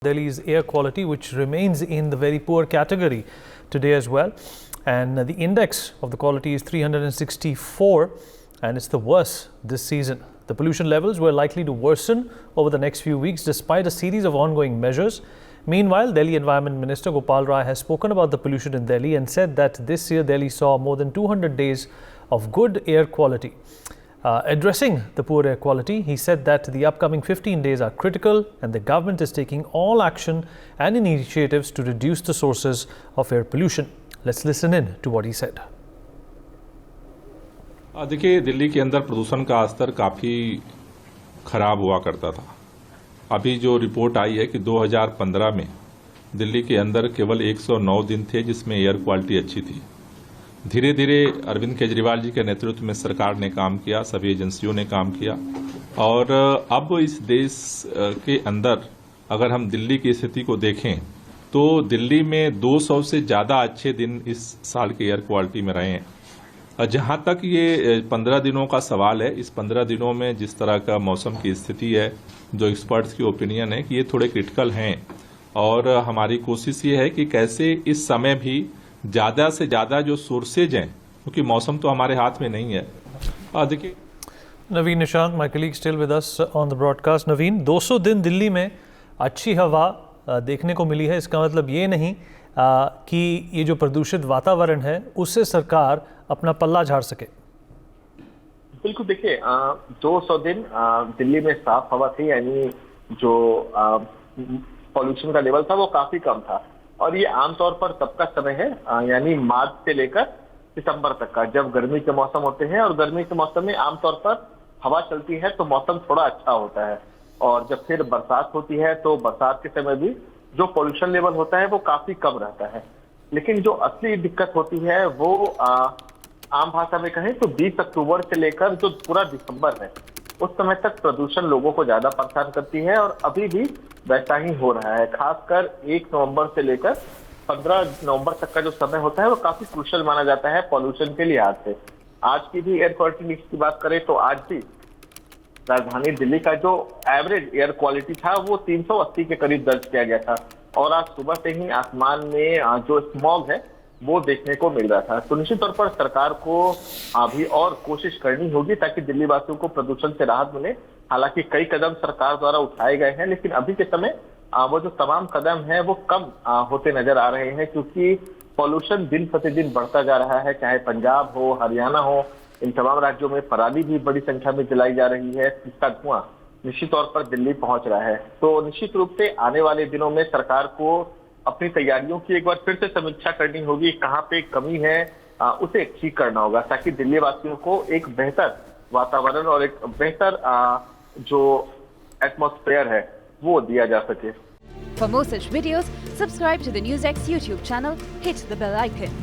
Delhi's air quality, which remains in the very poor category today as well. And the index of the quality is 364, and it's the worst this season. The pollution levels were likely to worsen over the next few weeks despite a series of ongoing measures. Meanwhile, Delhi Environment Minister Gopal Rai has spoken about the pollution in Delhi and said that this year Delhi saw more than 200 days of good air quality. Addressing the poor air quality, he said that the upcoming 15 days are critical and the government is taking all action and initiatives to reduce the sources of air pollution. Let's listen in to what he said. देखिए, दिल्ली के अंदर प्रदूषण का स्तर काफ़ी खराब हुआ करता था। अभी जो रिपोर्ट आई है कि 2015 में दिल्ली के अंदर केवल 109 दिन थे जिसमें एयर क्वालिटी अच्छी थी। धीरे धीरे अरविंद केजरीवाल जी के नेतृत्व में सरकार ने काम किया, सभी एजेंसियों ने काम किया और अब इस देश के अंदर अगर हम दिल्ली की स्थिति को देखें तो दिल्ली में 200 से ज़्यादा अच्छे दिन इस साल के एयर क्वालिटी में रहे हैं। जहां तक ये 15 दिनों का सवाल है, इस 15 दिनों में जिस तरह का मौसम की स्थिति है, जो एक्सपर्ट्स की ओपिनियन है कि ये थोड़े क्रिटिकल हैं और हमारी कोशिश ये है कि कैसे इस समय भी ज़्यादा से ज़्यादा जो सोर्सेज हैं, क्योंकि मौसम तो हमारे हाथ में नहीं है। देखिए, Naveen Nishank, my colleague still with us on the broadcast. Naveen, 200 दिन दिल्ली में अच्छी हवा देखने को मिली है। इसका मतलब ये नहीं कि ये जो प्रदूषित वातावरण है उससे सरकार अपना पल्ला झाड़ सके। बिल्कुल, देखिए 200 दिन दिल्ली में साफ हवा थी, यानी जो पॉल्यूशन का लेवल था वो काफी कम था और ये आमतौर पर तब का समय है, यानी मार्च से लेकर सितंबर तक का, जब गर्मी के मौसम होते हैं और गर्मी के मौसम में आमतौर पर हवा चलती है तो मौसम थोड़ा अच्छा होता है और जब फिर बरसात होती है तो बरसात के समय भी जो पॉल्यूशन लेवल होता है वो काफी कम रहता है। लेकिन जो असली दिक्कत होती है वो आम भाषा में कहें तो 20 अक्टूबर से लेकर जो पूरा दिसंबर है उस समय तक प्रदूषण लोगों को ज्यादा परेशान करती है और अभी भी वैसा ही हो रहा है। खासकर 1 नवंबर से लेकर 15 नवंबर तक का जो समय होता है वो काफी क्रूशियल माना जाता है पॉल्यूशन के लिहाज से। आज की भी एयर क्वालिटी इंडेक्स की बात करें तो आज भी राजधानी दिल्ली का जो एवरेज एयर क्वालिटी था वो 380 के करीब दर्ज किया गया था और आज सुबह से ही आसमान में जो स्मॉग है वो देखने को मिल रहा था। तो निश्चित तौर पर सरकार को अभी और कोशिश करनी होगी ताकि दिल्ली वासियों को प्रदूषण से राहत मिले। हालांकि कई कदम सरकार द्वारा उठाए गए हैं, लेकिन अभी के समय वो जो तमाम कदम हैं वो कम होते नजर आ रहे हैं क्योंकि पॉल्यूशन दिन प्रतिदिन बढ़ता जा रहा है। चाहे पंजाब हो, हरियाणा हो, इन तमाम राज्यों में पराली भी बड़ी संख्या में जलाई जा रही है, जिसका धुआं निश्चित तौर पर दिल्ली पहुंच रहा है। तो निश्चित रूप से आने वाले दिनों में सरकार को अपनी तैयारियों की एक बार फिर से समीक्षा करनी होगी, कहाँ पे कमी है उसे ठीक करना होगा ताकि दिल्ली वासियों को एक बेहतर वातावरण और एक बेहतर जो एटमॉस्फेयर है वो दिया जा सके। For more such videos, subscribe to the NewsX YouTube channel, hit the bell icon.